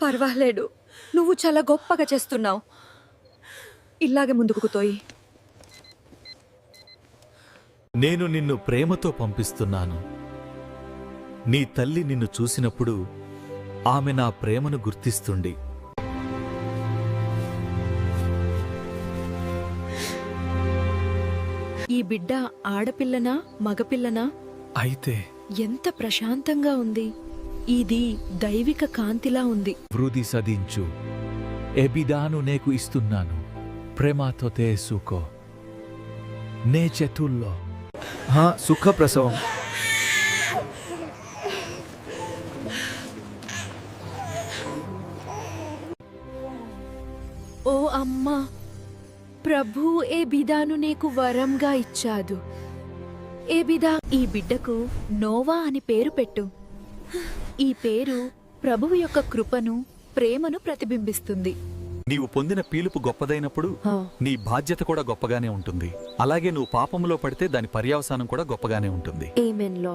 పర్వాలేదు, నువ్వు చాలా గొప్పగా చేస్తున్నావు. ఇలాగే ముందుకు తోయి. నేను నిన్ను ప్రేమతో పంపిస్తున్నాను. నీ తల్లి నిన్ను చూసినప్పుడు ఆమె నా ప్రేమను గుర్తిస్తుంది. ఈ బిడ్డ ఆడపిల్లనా మగపిల్లనా? అయితే ఎంత ప్రశాంతంగా ఉంది. ఇది దైవిక కాంతిలా ఉంది. వృద్ధి సదించు. ఏ బిడ్డను నీకు ఇస్తున్నాను. ప్రేమతో తీసుకో. నే చేతుల్లో. సుఖ ప్రసవం. ఓ అమ్మా, ప్రభు ఏ బిడాను నీకు వరంగా ఇచ్చాదు. ఏ బిడా, ఈ బిడ్డకు నోవా అని పేరు పెట్టు. ఈ పేరు ప్రభువు యొక్క కృపను, ప్రేమను ప్రతిబింబిస్తుంది. నీవు పొందిన పీలుపు గొప్పదైనప్పుడు నీ బాధ్యత కూడా గొప్పగానే ఉంటుంది. అలాగే నువ్వు పాపములో పడితే దాని పర్యవసానం కూడా గొప్పగానే ఉంటుంది. ఆమేన్ లార్డ్.